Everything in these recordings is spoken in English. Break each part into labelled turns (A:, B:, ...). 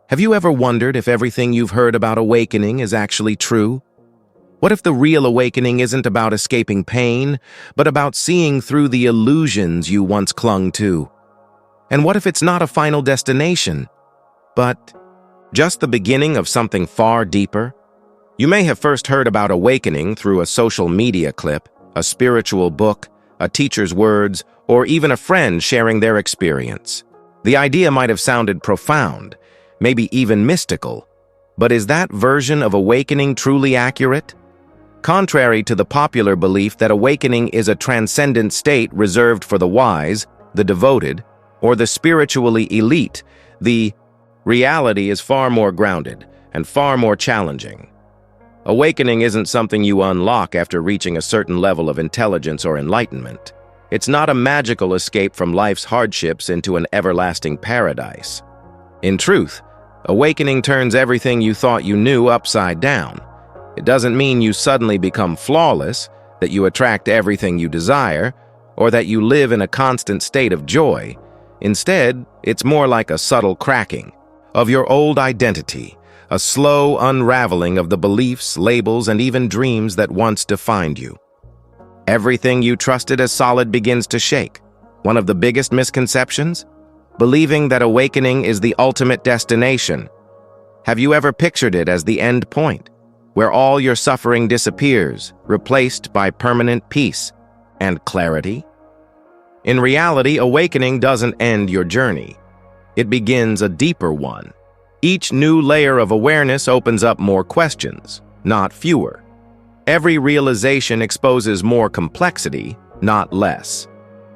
A: Have you ever wondered if everything you've heard about awakening is actually true? What if the real awakening isn't about escaping pain, but about seeing through the illusions you once clung to? And what if it's not a final destination, but just the beginning of something far deeper? You may have first heard about awakening through a social media clip, a spiritual book, a teacher's words, or even a friend sharing their experience. The idea might have sounded profound, maybe even mystical, but is that version of awakening truly accurate? Contrary to the popular belief that awakening is a transcendent state reserved for the wise, the devoted, or the spiritually elite, the reality is far more grounded and far more challenging. Awakening isn't something you unlock after reaching a certain level of intelligence or enlightenment. It's not a magical escape from life's hardships into an everlasting paradise. In truth, awakening turns everything you thought you knew upside down. It doesn't mean you suddenly become flawless, that you attract everything you desire, or that you live in a constant state of joy. Instead, it's more like a subtle cracking of your old identity, a slow unraveling of the beliefs, labels, and even dreams that once defined you. Everything you trusted as solid begins to shake. One of the biggest misconceptions? Believing that awakening is the ultimate destination. Have you ever pictured it as the end point, where all your suffering disappears, replaced by permanent peace and clarity? In reality, awakening doesn't end your journey. It begins a deeper one. Each new layer of awareness opens up more questions, not fewer. Every realization exposes more complexity, not less.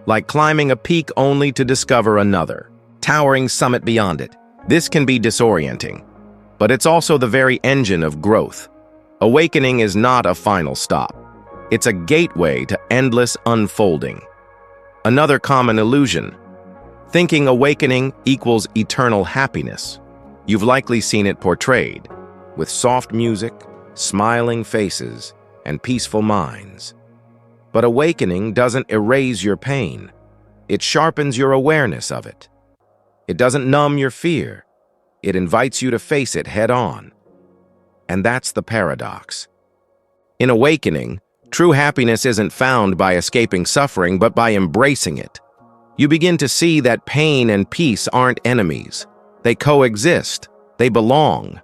A: Like climbing a peak only to discover another, towering summit beyond it. This can be disorienting, but it's also the very engine of growth. Awakening is not a final stop. It's a gateway to endless unfolding. Another common illusion: thinking awakening equals eternal happiness. You've likely seen it portrayed, with soft music, smiling faces, and peaceful minds. But awakening doesn't erase your pain. It sharpens your awareness of it. It doesn't numb your fear. It invites you to face it head-on. And that's the paradox. In awakening, true happiness isn't found by escaping suffering, but by embracing it. You begin to see that pain and peace aren't enemies. They coexist. They belong.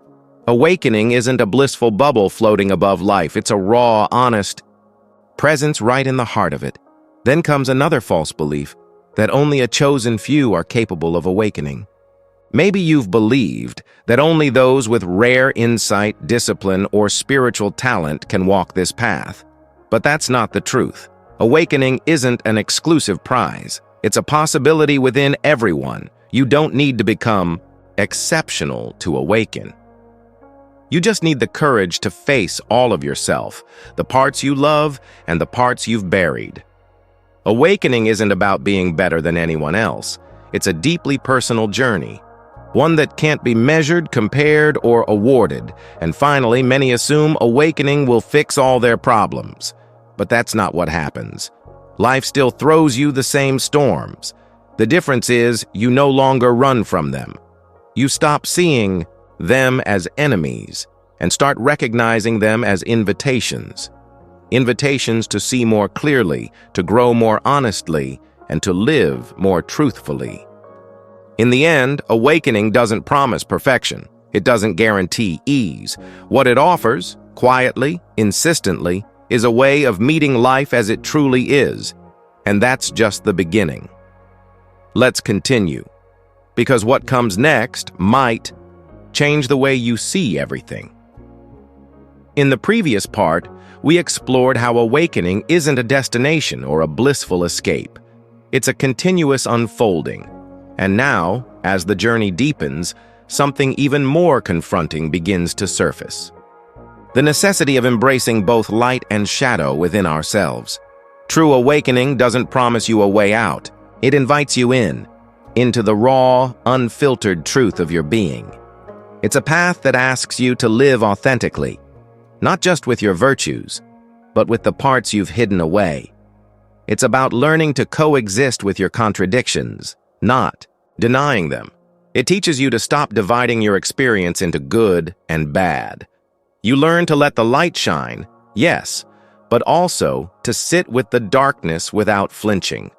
A: Awakening isn't a blissful bubble floating above life. It's a raw, honest presence right in the heart of it. Then comes another false belief, that only a chosen few are capable of awakening. Maybe you've believed that only those with rare insight, discipline, or spiritual talent can walk this path. But that's not the truth. Awakening isn't an exclusive prize. It's a possibility within everyone. You don't need to become exceptional to awaken. You just need the courage to face all of yourself, the parts you love and the parts you've buried. Awakening isn't about being better than anyone else. It's a deeply personal journey, one that can't be measured, compared, or awarded. And finally, many assume awakening will fix all their problems. But that's not what happens. Life still throws you the same storms. The difference is you no longer run from them. You stop seeing them as enemies and start recognizing them as invitations. Invitations to see more clearly, to grow more honestly, and to live more truthfully. In the end, awakening doesn't promise perfection. It doesn't guarantee ease. What it offers, quietly, insistently, is a way of meeting life as it truly is. And that's just the beginning. Let's continue, because what comes next might change the way you see everything. In the previous part, we explored how awakening isn't a destination or a blissful escape. It's a continuous unfolding. And now, as the journey deepens, something even more confronting begins to surface. The necessity of embracing both light and shadow within ourselves. True awakening doesn't promise you a way out. It invites you into the raw, unfiltered truth of your being. It's a path that asks you to live authentically, not just with your virtues, but with the parts you've hidden away. It's about learning to coexist with your contradictions, not denying them. It teaches you to stop dividing your experience into good and bad. You learn to let the light shine, yes, but also to sit with the darkness without flinching.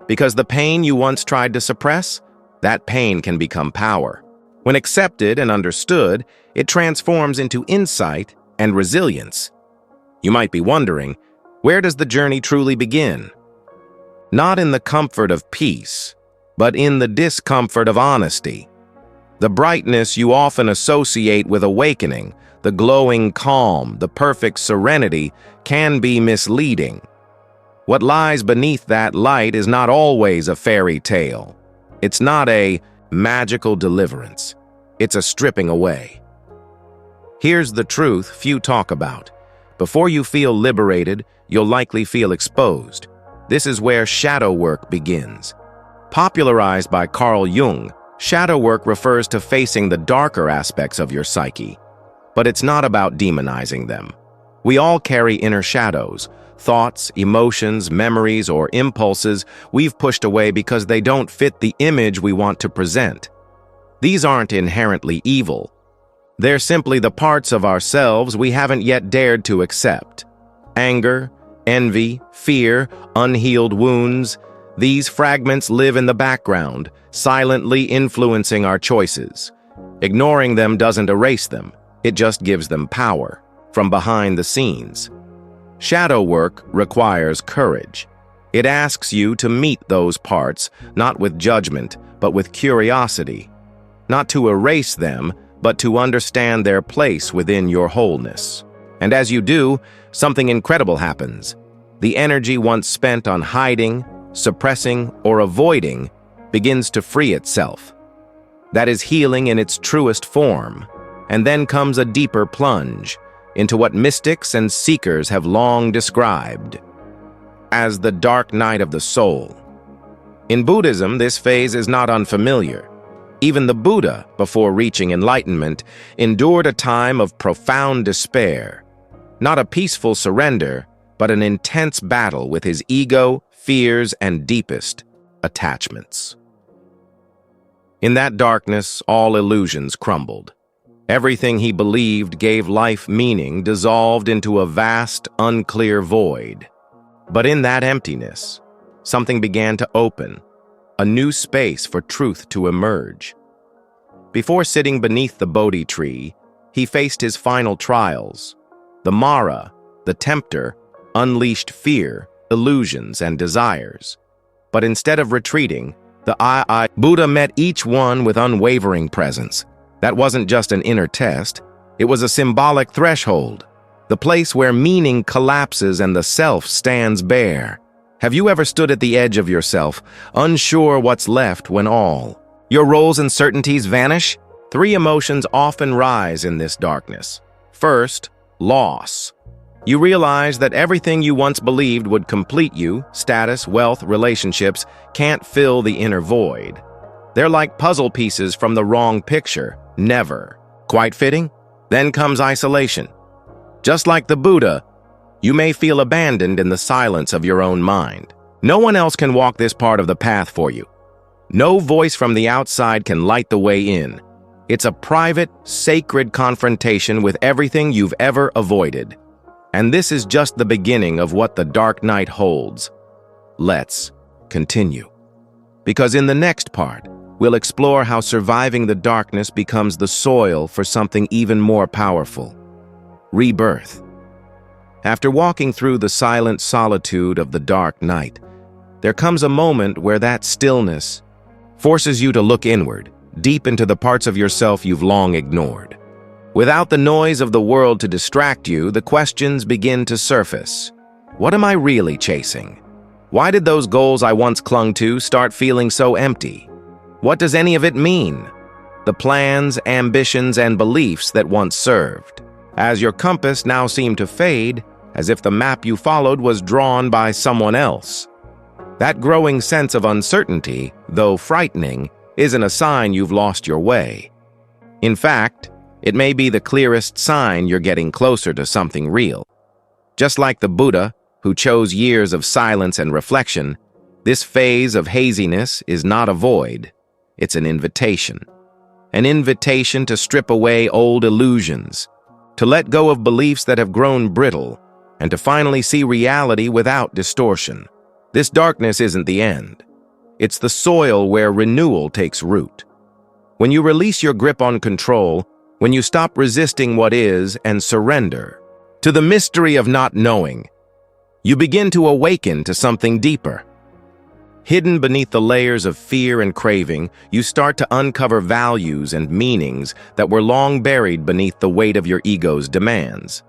A: Because the pain you once tried to suppress, that pain can become power. When accepted and understood, it transforms into insight and resilience. You might be wondering, where does the journey truly begin? Not in the comfort of peace, but in the discomfort of honesty. The brightness you often associate with awakening, the glowing calm, the perfect serenity, can be misleading. What lies beneath that light is not always a fairy tale. It's not a magical deliverance. It's a stripping away. Here's the truth few talk about. Before you feel liberated, you'll likely feel exposed. This is where shadow work begins. Popularized by Carl Jung, shadow work refers to facing the darker aspects of your psyche. But it's not about demonizing them. We all carry inner shadows, thoughts, emotions, memories, or impulses we've pushed away because they don't fit the image we want to present. These aren't inherently evil. They're simply the parts of ourselves we haven't yet dared to accept. Anger, envy, fear, unhealed wounds, these fragments live in the background, silently influencing our choices. Ignoring them doesn't erase them, it just gives them power, from behind the scenes. Shadow work requires courage. It asks you to meet those parts, not with judgment, but with curiosity. Not to erase them, but to understand their place within your wholeness. And as you do, something incredible happens. The energy once spent on hiding, suppressing, or avoiding begins to free itself. That is healing in its truest form. And then comes a deeper plunge into what mystics and seekers have long described as the dark night of the soul. In Buddhism, this phase is not unfamiliar. Even the Buddha, before reaching enlightenment, endured a time of profound despair. Not a peaceful surrender, but an intense battle with his ego, fears, and deepest attachments. In that darkness, all illusions crumbled. Everything he believed gave life meaning dissolved into a vast, unclear void. But in that emptiness, something began to open, a new space for truth to emerge. Before sitting beneath the Bodhi tree, he faced his final trials. The Mara, the tempter, unleashed fear, illusions, and desires. But instead of retreating, the Buddha met each one with unwavering presence. That wasn't just an inner test, it was a symbolic threshold, the place where meaning collapses and the self stands bare. Have you ever stood at the edge of yourself, unsure what's left when all your roles and certainties vanish? 3 emotions often rise in this darkness. First, loss. You realize that everything you once believed would complete you, status, wealth, relationships, can't fill the inner void. They're like puzzle pieces from the wrong picture. Never. Quite fitting? Then comes isolation. Just like the Buddha, you may feel abandoned in the silence of your own mind. No one else can walk this part of the path for you. No voice from the outside can light the way in. It's a private, sacred confrontation with everything you've ever avoided. And this is just the beginning of what the dark night holds. Let's continue. Because in the next part, we'll explore how surviving the darkness becomes the soil for something even more powerful: rebirth. After walking through the silent solitude of the dark night, there comes a moment where that stillness forces you to look inward, deep into the parts of yourself you've long ignored. Without the noise of the world to distract you, the questions begin to surface. What am I really chasing? Why did those goals I once clung to start feeling so empty? What does any of it mean? The plans, ambitions, and beliefs that once served. As your compass now seemed to fade, as if the map you followed was drawn by someone else. That growing sense of uncertainty, though frightening, isn't a sign you've lost your way. In fact, it may be the clearest sign you're getting closer to something real. Just like the Buddha, who chose years of silence and reflection, this phase of haziness is not a void. It's an invitation. an invitation to strip away old illusions, to let go of beliefs that have grown brittle, and to finally see reality without distortion. This darkness isn't the end. It's the soil where renewal takes root. When you release your grip on control, when you stop resisting what is and surrender to the mystery of not knowing, you begin to awaken to something deeper. Hidden beneath the layers of fear and craving, you start to uncover values and meanings that were long buried beneath the weight of your ego's demands.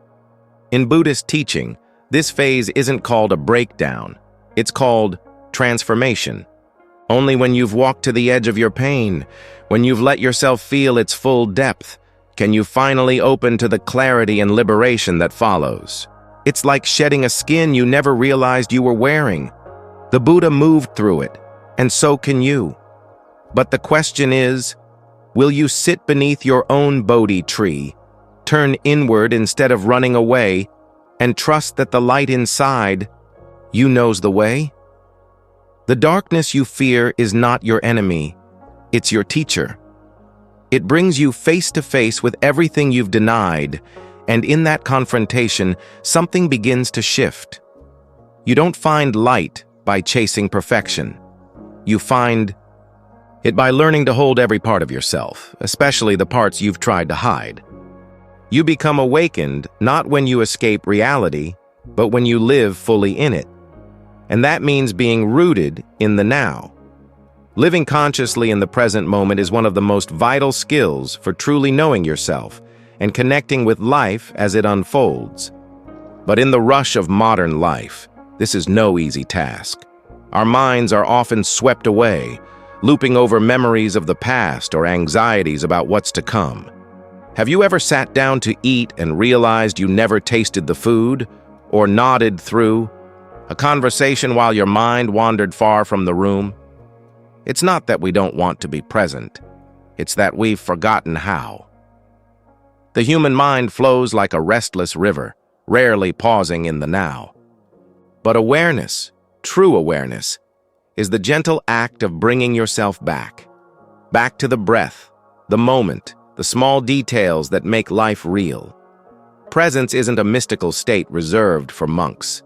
A: In Buddhist teaching, this phase isn't called a breakdown. It's called transformation. Only when you've walked to the edge of your pain, when you've let yourself feel its full depth, can you finally open to the clarity and liberation that follows. It's like shedding a skin you never realized you were wearing. The Buddha moved through it, and so can you. But the question is, will you sit beneath your own Bodhi tree, turn inward instead of running away, and trust that the light inside you knows the way? The darkness you fear is not your enemy, it's your teacher. It brings you face to face with everything you've denied, and in that confrontation, something begins to shift. You don't find light by chasing perfection. You find it by learning to hold every part of yourself, especially the parts you've tried to hide. You become awakened not when you escape reality, but when you live fully in it. And that means being rooted in the now. Living consciously in the present moment is one of the most vital skills for truly knowing yourself and connecting with life as it unfolds. But in the rush of modern life, this is no easy task. Our minds are often swept away, looping over memories of the past or anxieties about what's to come. Have you ever sat down to eat and realized you never tasted the food, or nodded through a conversation while your mind wandered far from the room? It's not that we don't want to be present. It's that we've forgotten how. The human mind flows like a restless river, rarely pausing in the now. But awareness, true awareness, is the gentle act of bringing yourself back to the breath, the moment, the small details that make life real. Presence isn't a mystical state reserved for monks.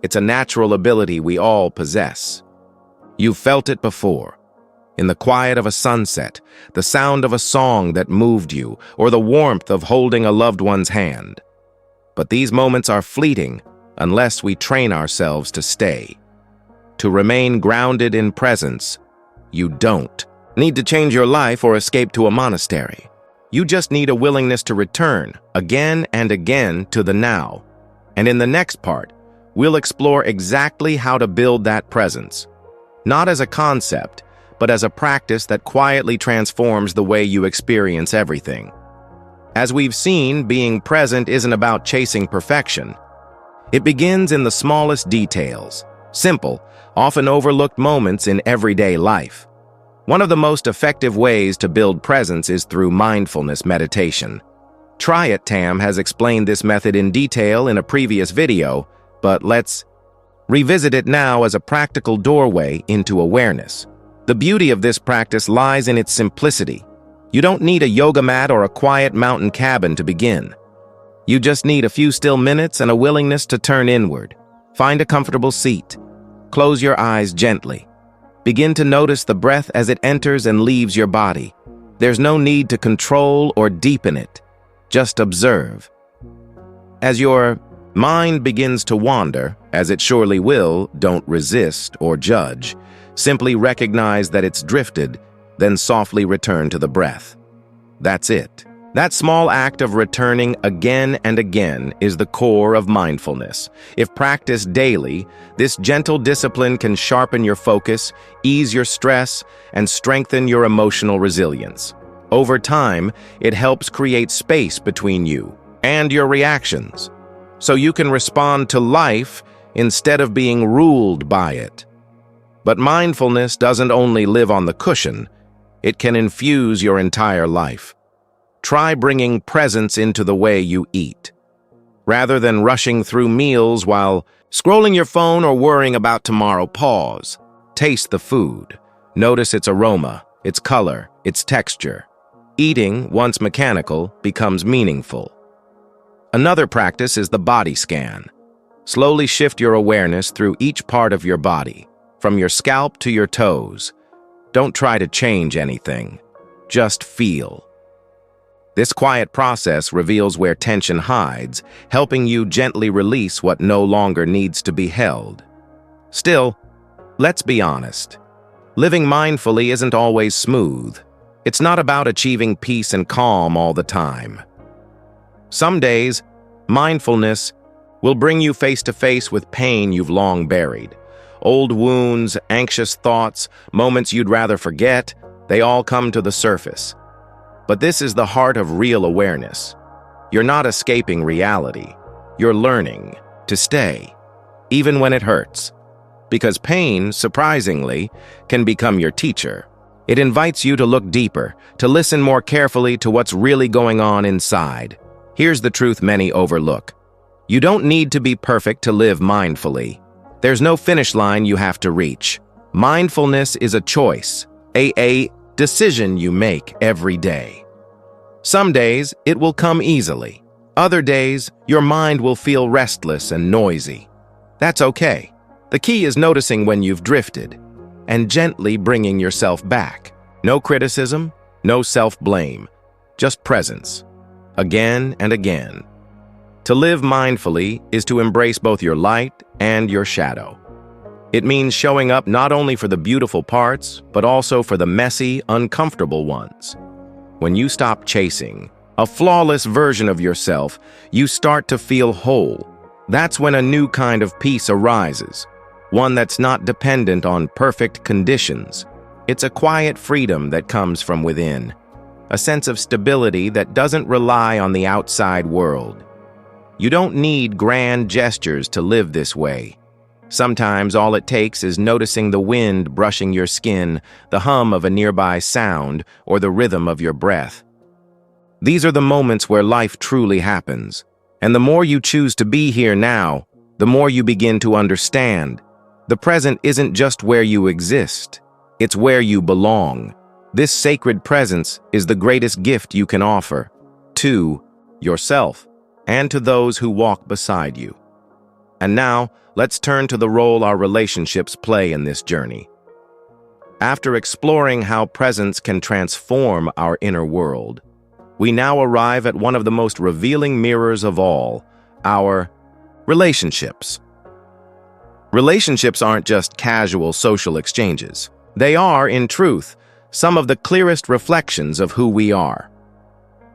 A: It's a natural ability we all possess. You've felt it before. In the quiet of a sunset, the sound of a song that moved you, or the warmth of holding a loved one's hand. But these moments are fleeting unless we train ourselves to stay. To remain grounded in presence, you don't need to change your life or escape to a monastery. You just need a willingness to return again and again to the now. And in the next part, we'll explore exactly how to build that presence, not as a concept, but as a practice that quietly transforms the way you experience everything. As we've seen, being present isn't about chasing perfection. It begins in the smallest details, simple, often overlooked moments in everyday life. One of the most effective ways to build presence is through mindfulness meditation. Try It Tam has explained this method in detail in a previous video, but let's revisit it now as a practical doorway into awareness. The beauty of this practice lies in its simplicity. You don't need a yoga mat or a quiet mountain cabin to begin. You just need a few still minutes and a willingness to turn inward. Find a comfortable seat. Close your eyes gently. Begin to notice the breath as it enters and leaves your body. There's no need to control or deepen it. Just observe. As your mind begins to wander, as it surely will, don't resist or judge. Simply recognize that it's drifted, then softly return to the breath. That's it. That small act of returning again and again is the core of mindfulness. If practiced daily, this gentle discipline can sharpen your focus, ease your stress, and strengthen your emotional resilience. Over time, it helps create space between you and your reactions, so you can respond to life instead of being ruled by it. But mindfulness doesn't only live on the cushion, it can infuse your entire life. Try bringing presence into the way you eat. Rather than rushing through meals while scrolling your phone or worrying about tomorrow, pause. Taste the food. Notice its aroma, its color, its texture. Eating, once mechanical, becomes meaningful. Another practice is the body scan. Slowly shift your awareness through each part of your body, from your scalp to your toes. Don't try to change anything. Just feel. This quiet process reveals where tension hides, helping you gently release what no longer needs to be held. Still, let's be honest. Living mindfully isn't always smooth. It's not about achieving peace and calm all the time. Some days, mindfulness will bring you face to face with pain you've long buried. Old wounds, anxious thoughts, moments you'd rather forget, they all come to the surface. But this is the heart of real awareness. You're not escaping reality. You're learning to stay, even when it hurts. Because pain, surprisingly, can become your teacher. It invites you to look deeper, to listen more carefully to what's really going on inside. Here's the truth many overlook. You don't need to be perfect to live mindfully. There's no finish line you have to reach. Mindfulness is a choice, a decision you make every day. Some days, it will come easily. Other days, your mind will feel restless and noisy. That's okay. The key is noticing when you've drifted and gently bringing yourself back. No criticism, no self-blame, just presence, again and again. To live mindfully is to embrace both your light and your shadow. It means showing up not only for the beautiful parts, but also for the messy, uncomfortable ones. When you stop chasing a flawless version of yourself, you start to feel whole. That's when a new kind of peace arises, one that's not dependent on perfect conditions. It's a quiet freedom that comes from within, a sense of stability that doesn't rely on the outside world. You don't need grand gestures to live this way. Sometimes all it takes is noticing the wind brushing your skin, the hum of a nearby sound, or the rhythm of your breath. These are the moments where life truly happens. And the more you choose to be here now, the more you begin to understand. The present isn't just where you exist, it's where you belong. This sacred presence is the greatest gift you can offer to yourself and to those who walk beside you. And now, let's turn to the role our relationships play in this journey. After exploring how presence can transform our inner world, we now arrive at one of the most revealing mirrors of all, our relationships. Relationships aren't just casual social exchanges. They are, in truth, some of the clearest reflections of who we are.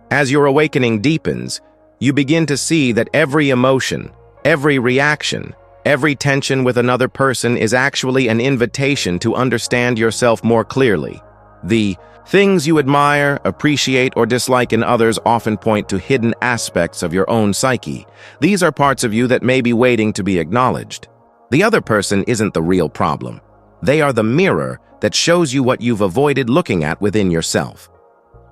A: As your awakening deepens, you begin to see that every emotion, every reaction, every tension with another person is actually an invitation to understand yourself more clearly. The things you admire, appreciate, or dislike in others often point to hidden aspects of your own psyche. These are parts of you that may be waiting to be acknowledged. The other person isn't the real problem. They are the mirror that shows you what you've avoided looking at within yourself.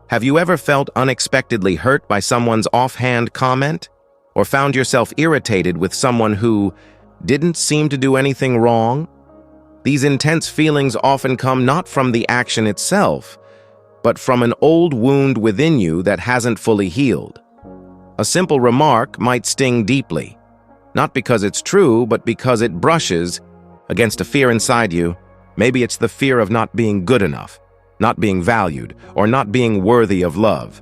A: Have you ever felt unexpectedly hurt by someone's offhand comment? Or found yourself irritated with someone who didn't seem to do anything wrong? These intense feelings often come not from the action itself, but from an old wound within you that hasn't fully healed. A simple remark might sting deeply, not because it's true, but because it brushes against a fear inside you. Maybe it's the fear of not being good enough, not being valued, or not being worthy of love.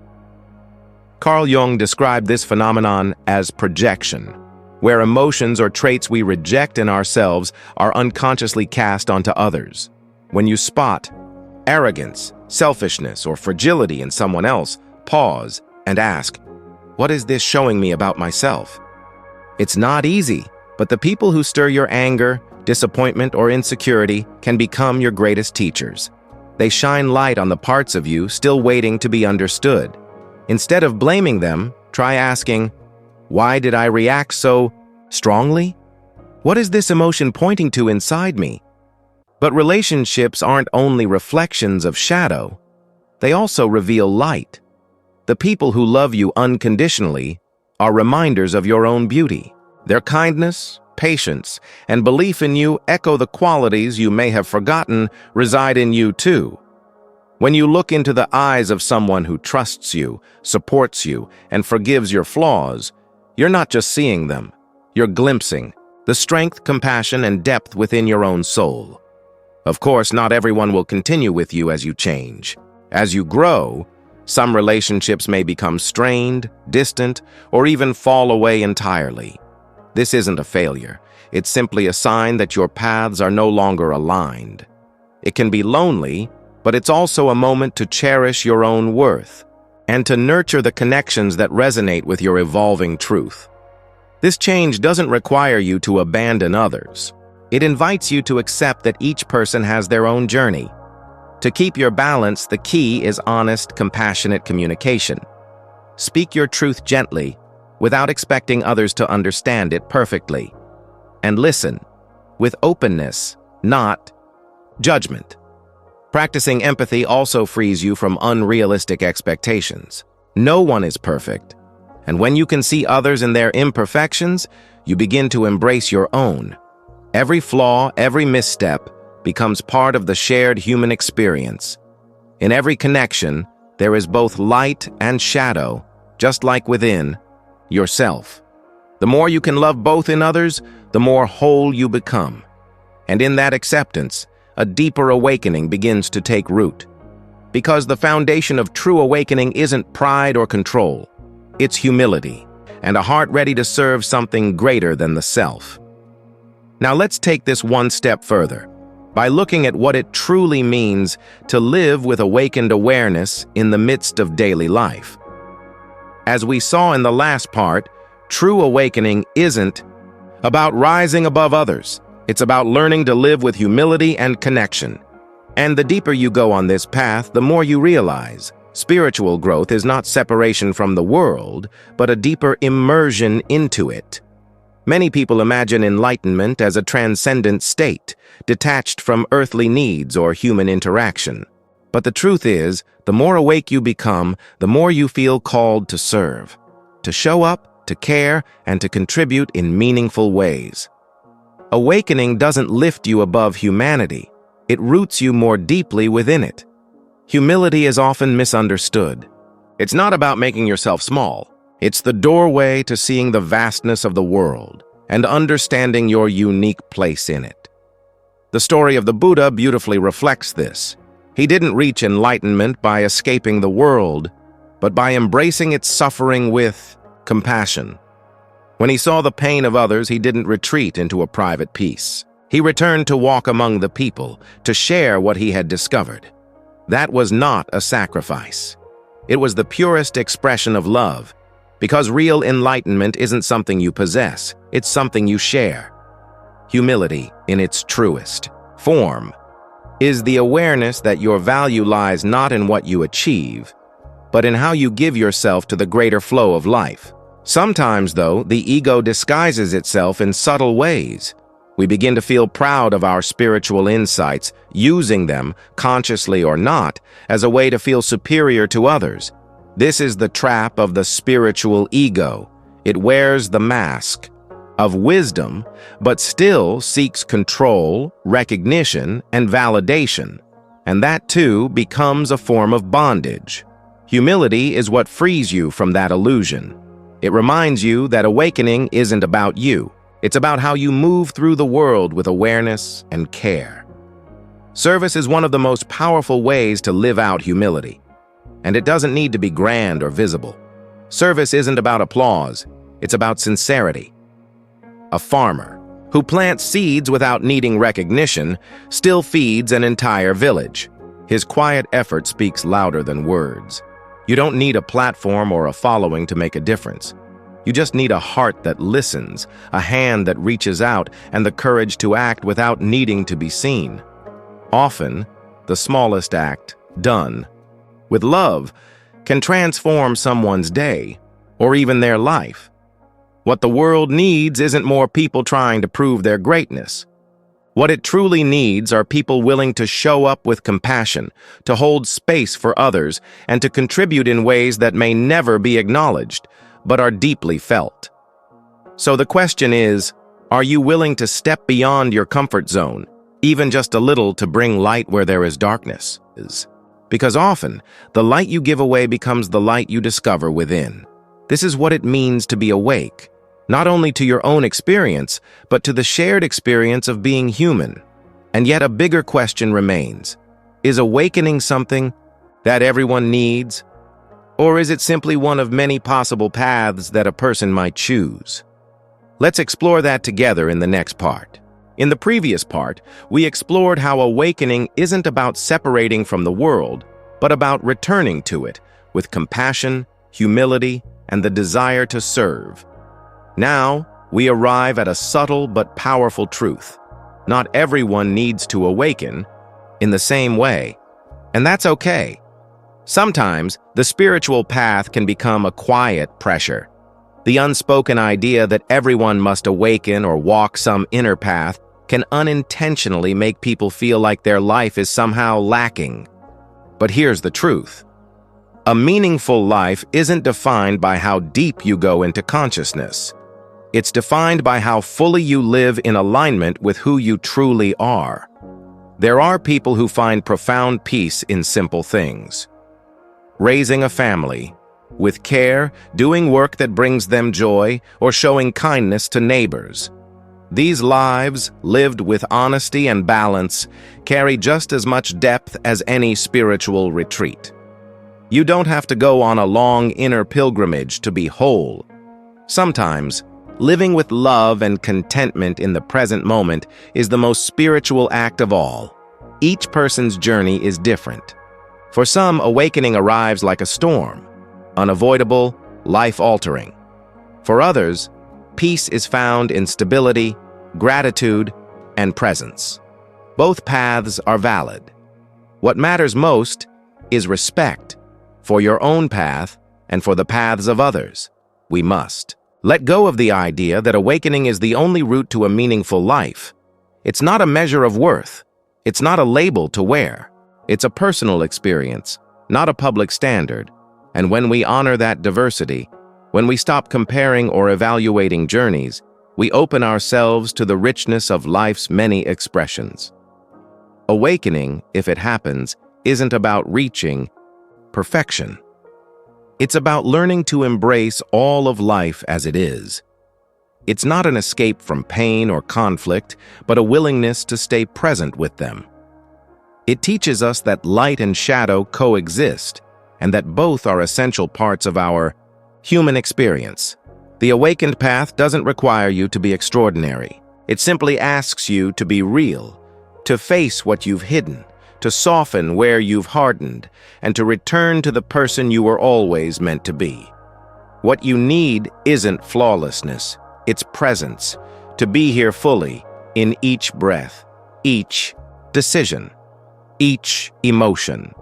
A: Carl Jung described this phenomenon as projection, where emotions or traits we reject in ourselves are unconsciously cast onto others. When you spot arrogance, selfishness, or fragility in someone else, pause and ask, what is this showing me about myself? It's not easy, but the people who stir your anger, disappointment, or insecurity can become your greatest teachers. They shine light on the parts of you still waiting to be understood. Instead of blaming them, try asking, why did I react so strongly? What is this emotion pointing to inside me? But relationships aren't only reflections of shadow. They also reveal light. The people who love you unconditionally are reminders of your own beauty. Their kindness, patience, and belief in you echo the qualities you may have forgotten reside in you too. When you look into the eyes of someone who trusts you, supports you, and forgives your flaws, you're not just seeing them, you're glimpsing the strength, compassion, and depth within your own soul. Of course, not everyone will continue with you as you change. As you grow, some relationships may become strained, distant, or even fall away entirely. This isn't a failure. It's simply a sign that your paths are no longer aligned. It can be lonely, but it's also a moment to cherish your own worth and to nurture the connections that resonate with your evolving truth. This change doesn't require you to abandon others. It invites you to accept that each person has their own journey. To keep your balance, the key is honest, compassionate communication. Speak your truth gently, without expecting others to understand it perfectly. And listen, with openness, not judgment. Practicing empathy also frees you from unrealistic expectations. No one is perfect, and when you can see others in their imperfections, you begin to embrace your own. Every flaw, every misstep, becomes part of the shared human experience. In every connection, there is both light and shadow, just like within yourself. The more you can love both in others, the more whole you become. And in that acceptance, a deeper awakening begins to take root. Because the foundation of true awakening isn't pride or control. It's humility, and a heart ready to serve something greater than the self. Now let's take this one step further, by looking at what it truly means to live with awakened awareness in the midst of daily life. As we saw in the last part, true awakening isn't about rising above others. It's about learning to live with humility and connection. And the deeper you go on this path, the more you realize spiritual growth is not separation from the world, but a deeper immersion into it. Many people imagine enlightenment as a transcendent state, detached from earthly needs or human interaction. But the truth is, the more awake you become, the more you feel called to serve, to show up, to care, and to contribute in meaningful ways. Awakening doesn't lift you above humanity. It roots you more deeply within it. Humility is often misunderstood. It's not about making yourself small. It's the doorway to seeing the vastness of the world and understanding your unique place in it. The story of the Buddha beautifully reflects this. He didn't reach enlightenment by escaping the world, but by embracing its suffering with compassion. When he saw the pain of others, he didn't retreat into a private peace. He returned to walk among the people, to share what he had discovered. That was not a sacrifice. It was the purest expression of love, because real enlightenment isn't something you possess, it's something you share. Humility, in its truest form, is the awareness that your value lies not in what you achieve, but in how you give yourself to the greater flow of life. Sometimes, though, the ego disguises itself in subtle ways. We begin to feel proud of our spiritual insights, using them, consciously or not, as a way to feel superior to others. This is the trap of the spiritual ego. It wears the mask of wisdom, but still seeks control, recognition, and validation. And that, too, becomes a form of bondage. Humility is what frees you from that illusion. It reminds you that awakening isn't about you. It's about how you move through the world with awareness and care. Service is one of the most powerful ways to live out humility. And it doesn't need to be grand or visible. Service isn't about applause, it's about sincerity. A farmer who plants seeds without needing recognition still feeds an entire village. His quiet effort speaks louder than words. You don't need a platform or a following to make a difference. You just need a heart that listens, a hand that reaches out, and the courage to act without needing to be seen. Often, the smallest act, done with love, can transform someone's day, or even their life. What the world needs isn't more people trying to prove their greatness. What it truly needs are people willing to show up with compassion, to hold space for others, and to contribute in ways that may never be acknowledged, but are deeply felt. So the question is, are you willing to step beyond your comfort zone, even just a little, to bring light where there is darkness? because often the light you give away becomes the light you discover within. This is what it means to be awake, not only to your own experience, but to the shared experience of being human. And yet a bigger question remains. Is awakening something that everyone needs? Or is it simply one of many possible paths that a person might choose? Let's explore that together in the next part. In the previous part, we explored how awakening isn't about separating from the world, but about returning to it with compassion, humility, and the desire to serve. Now, we arrive at a subtle but powerful truth. Not everyone needs to awaken in the same way, and that's okay. Sometimes, the spiritual path can become a quiet pressure. The unspoken idea that everyone must awaken or walk some inner path can unintentionally make people feel like their life is somehow lacking. But here's the truth. A meaningful life isn't defined by how deep you go into consciousness. It's defined by how fully you live in alignment with who you truly are. There are people who find profound peace in simple things. Raising a family, with care, doing work that brings them joy, or showing kindness to neighbors. These lives, lived with honesty and balance, carry just as much depth as any spiritual retreat. You don't have to go on a long inner pilgrimage to be whole. Sometimes, living with love and contentment in the present moment is the most spiritual act of all. Each person's journey is different. For some, awakening arrives like a storm, unavoidable, life-altering. For others, peace is found in stability, gratitude, and presence. Both paths are valid. What matters most is respect for your own path and for the paths of others. We must let go of the idea that awakening is the only route to a meaningful life. It's not a measure of worth. It's not a label to wear. It's a personal experience, not a public standard. And when we honor that diversity, when we stop comparing or evaluating journeys, we open ourselves to the richness of life's many expressions. Awakening, if it happens, isn't about reaching perfection. It's about learning to embrace all of life as it is. It's not an escape from pain or conflict, but a willingness to stay present with them. It teaches us that light and shadow coexist, and that both are essential parts of our human experience. The awakened path doesn't require you to be extraordinary. It simply asks you to be real, to face what you've hidden, to soften where you've hardened, and to return to the person you were always meant to be. What you need isn't flawlessness, it's presence, to be here fully, in each breath, each decision, each emotion.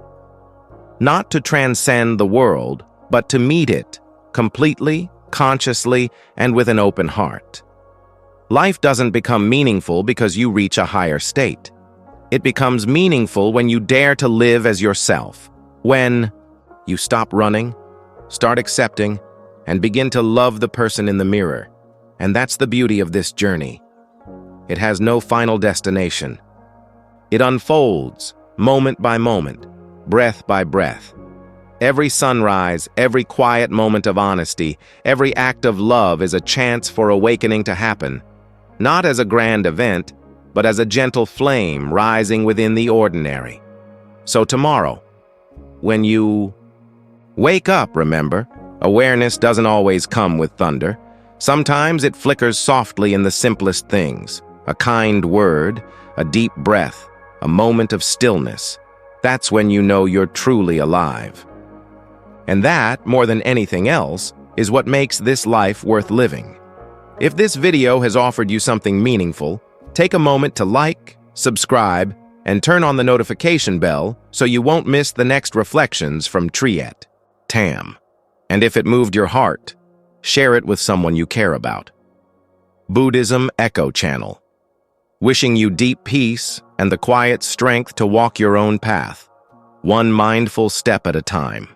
A: Not to transcend the world, but to meet it, completely, consciously, and with an open heart. Life doesn't become meaningful because you reach a higher state. It becomes meaningful when you dare to live as yourself, when you stop running, start accepting, and begin to love the person in the mirror. And that's the beauty of this journey. It has no final destination. It unfolds, moment by moment, breath by breath. Every sunrise, every quiet moment of honesty, every act of love is a chance for awakening to happen, not as a grand event, but as a gentle flame rising within the ordinary. So tomorrow, when you wake up, remember, awareness doesn't always come with thunder. Sometimes it flickers softly in the simplest things, a kind word, a deep breath, a moment of stillness. That's when you know you're truly alive. And that, more than anything else, is what makes this life worth living. If this video has offered you something meaningful, take a moment to like, subscribe, and turn on the notification bell so you won't miss the next reflections from Triet Tam. And if it moved your heart, share it with someone you care about. Buddhism Echo channel. Wishing you deep peace and the quiet strength to walk your own path, one mindful step at a time.